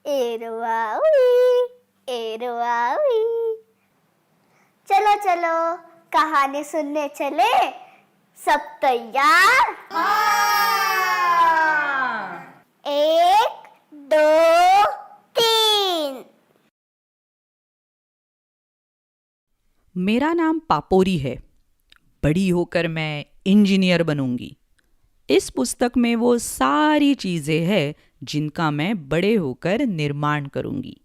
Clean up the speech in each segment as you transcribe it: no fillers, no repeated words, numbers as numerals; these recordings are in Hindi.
एरवावी एरवावी। चलो चलो कहानी सुनने चले, सब तैयार? एक दो तीन। मेरा नाम पापोरी है। बड़ी होकर मैं इंजीनियर बनूंगी। इस पुस्तक में वो सारी चीज़ें हैं जिनका मैं बड़े होकर निर्माण करूंगी।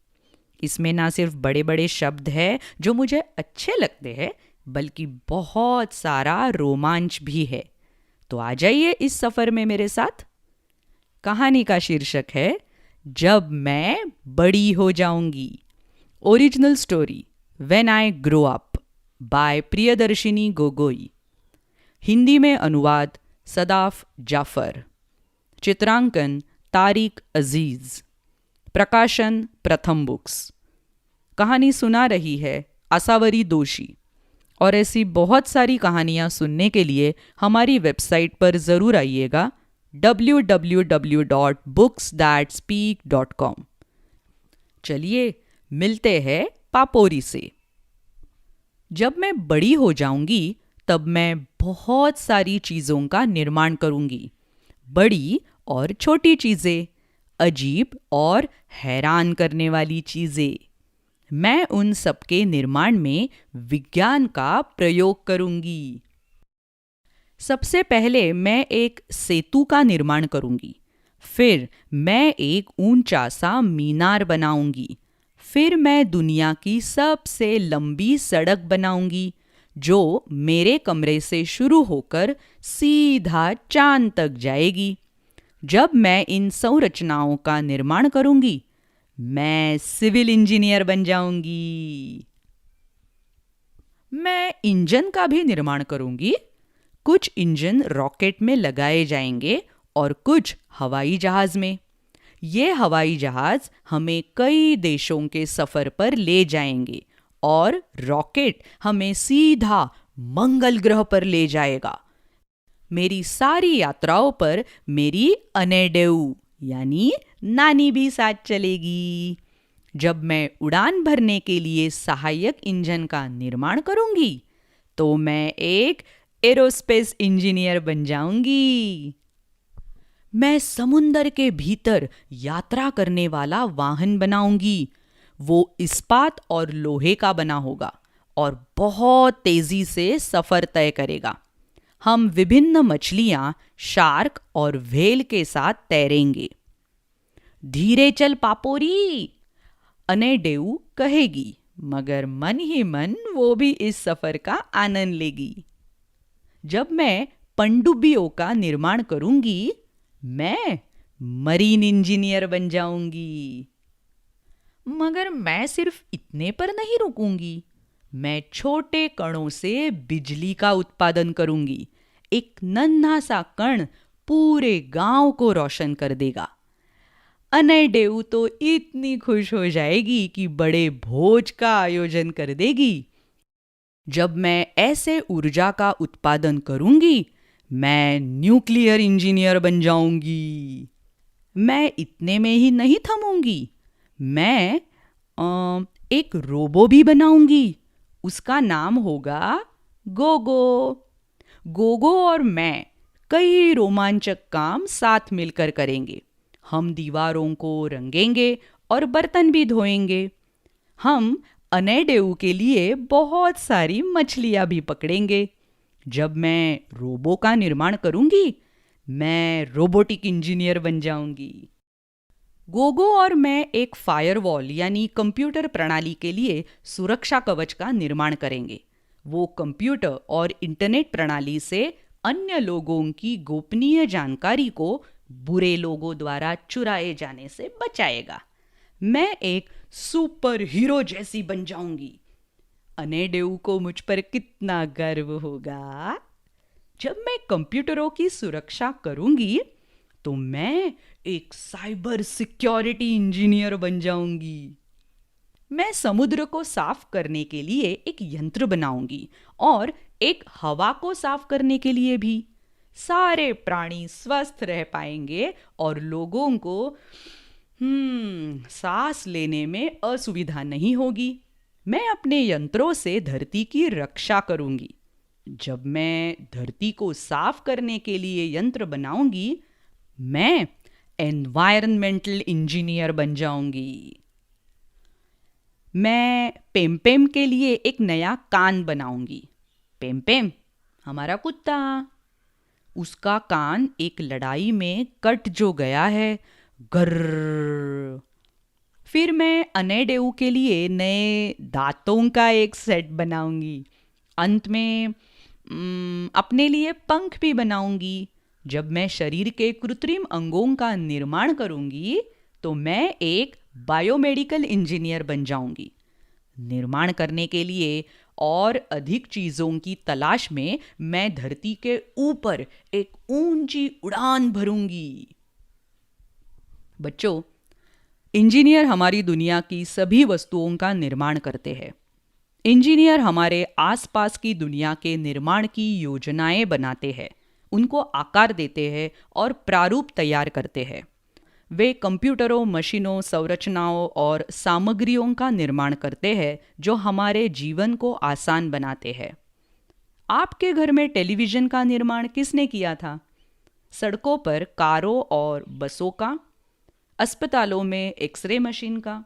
इसमें ना सिर्फ बड़े बड़े शब्द हैं जो मुझे अच्छे लगते हैं, बल्कि बहुत सारा रोमांच भी है। तो आ जाइए इस सफ़र में मेरे साथ। कहानी का शीर्षक है जब मैं बड़ी हो जाऊंगी। Original story when I grow up by Priyadarshini Gogoi. Hindi में अनुवाद सदाफ जाफर। चित्रांकन तारिक अजीज। प्रकाशन प्रथम बुक्स। कहानी सुना रही है आसावरी दोषी। और ऐसी बहुत सारी कहानियाँ सुनने के लिए हमारी वेबसाइट पर ज़रूर आइएगा www.booksthatspeak.com। चलिए मिलते हैं पापोरी से। जब मैं बड़ी हो जाऊंगी तब मैं बहुत सारी चीज़ों का निर्माण करूंगी। बड़ी और छोटी चीज़ें, अजीब और हैरान करने वाली चीज़ें। मैं उन सब के निर्माण में विज्ञान का प्रयोग करूंगी। सबसे पहले मैं एक सेतु का निर्माण करूंगी। फिर मैं एक ऊंचा सा मीनार बनाऊंगी। फिर मैं दुनिया की सबसे लंबी सड़क बनाऊंगी जो मेरे कमरे से शुरू होकर सीधा चांद तक जाएगी। जब मैं इन संरचनाओं का निर्माण करूंगी, मैं सिविल इंजीनियर बन जाऊंगी। मैं इंजन का भी निर्माण करूंगी। कुछ इंजन रॉकेट में लगाए जाएंगे और कुछ हवाई जहाज में। ये हवाई जहाज हमें कई देशों के सफर पर ले जाएंगे और रॉकेट हमें सीधा मंगल ग्रह पर ले जाएगा। मेरी सारी यात्राओं पर मेरी अनेडेऊ यानी नानी भी साथ चलेगी। जब मैं उड़ान भरने के लिए सहायक इंजन का निर्माण करूंगी तो मैं एक एरोस्पेस इंजीनियर बन जाऊंगी। मैं समुंदर के भीतर यात्रा करने वाला वाहन बनाऊंगी। वो इस्पात और लोहे का बना होगा और बहुत तेजी से सफर तय करेगा। हम विभिन्न मछलियां, शार्क और व्हेल के साथ तैरेंगे। धीरे चल पापोरी, अनेडेऊ कहेगी, मगर मन ही मन वो भी इस सफर का आनंद लेगी। जब मैं पनडुब्बियों का निर्माण करूंगी, मैं मरीन इंजीनियर बन जाऊंगी। मगर मैं सिर्फ इतने पर नहीं रुकूंगी। मैं छोटे कणों से बिजली का उत्पादन करूंगी। एक नन्हा सा कण पूरे गांव को रोशन कर देगा। अनेडेऊ तो इतनी खुश हो जाएगी कि बड़े भोज का आयोजन कर देगी। जब मैं ऐसे ऊर्जा का उत्पादन करूंगी, मैं न्यूक्लियर इंजीनियर बन जाऊंगी। मैं इतने में ही नहीं थमूंगी। मैं एक रोबो भी बनाऊंगी। उसका नाम होगा गोगो। गोगो और मैं कई रोमांचक काम साथ मिलकर करेंगे। हम दीवारों को रंगेंगे और बर्तन भी धोएंगे। हम अनेडेऊ के लिए बहुत सारी मछलियां भी पकड़ेंगे। जब मैं रोबो का निर्माण करूंगी, मैं रोबोटिक इंजीनियर बन जाऊंगी। गोगो और मैं एक फायरवॉल यानी कंप्यूटर प्रणाली के लिए सुरक्षा कवच का निर्माण करेंगे। वो कंप्यूटर और इंटरनेट प्रणाली से अन्य लोगों की गोपनीय जानकारी को बुरे लोगों द्वारा चुराए जाने से बचाएगा। मैं एक सुपर हीरो जैसी बन जाऊंगी। अनेडेऊ को मुझ पर कितना गर्व होगा। जब मैं कंप्यूटरों की सुरक्षा करूंगी तो मैं एक साइबर सिक्योरिटी इंजीनियर बन जाऊंगी। मैं समुद्र को साफ करने के लिए एक यंत्र बनाऊंगी और एक हवा को साफ करने के लिए भी। सारे प्राणी स्वस्थ रह पाएंगे और लोगों को सांस लेने में असुविधा नहीं होगी। मैं अपने यंत्रों से धरती की रक्षा करूंगी। जब मैं धरती को साफ करने के लिए यंत्र बनाऊंगी, मैं एनवायरमेंटल इंजीनियर बन जाऊंगी। मैं पेमपेम के लिए एक नया कान बनाऊंगी। पेमपेम हमारा कुत्ता, उसका कान एक लड़ाई में कट जो गया है, गर्र। फिर मैं अनेडेऊ के लिए नए दांतों का एक सेट बनाऊंगी। अंत में अपने लिए पंख भी बनाऊंगी। जब मैं शरीर के कृत्रिम अंगों का निर्माण करूंगी, तो मैं एक बायोमेडिकल इंजीनियर बन जाऊंगी। निर्माण करने के लिए और अधिक चीजों की तलाश में मैं धरती के ऊपर एक ऊंची उड़ान भरूंगी। बच्चों, इंजीनियर हमारी दुनिया की सभी वस्तुओं का निर्माण करते हैं। इंजीनियर हमारे आसपास की दुनिया के निर्माण की योजनाएं बनाते हैं, उनको आकार देते हैं और प्रारूप तैयार करते हैं। वे कंप्यूटरों, मशीनों, संरचनाओं और सामग्रियों का निर्माण करते हैं जो हमारे जीवन को आसान बनाते हैं। आपके घर में टेलीविज़न का निर्माण किसने किया था? सड़कों पर कारों और बसों का, अस्पतालों में एक्सरे मशीन का।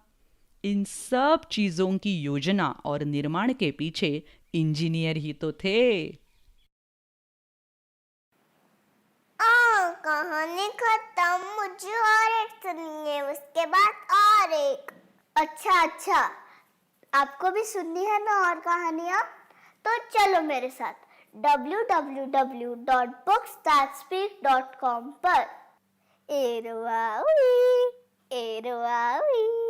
इन सब चीज़ों की योजना और निर्माण के पीछे इंजीनियर ही तो थे। कहानी खत्म। मुझे और एक सुननी है, उसके बाद और एक। अच्छा, आपको भी सुननी है ना और कहानियाँ? तो चलो मेरे साथ www.booksthatspeak.com पर। एरवावी, एरवावी।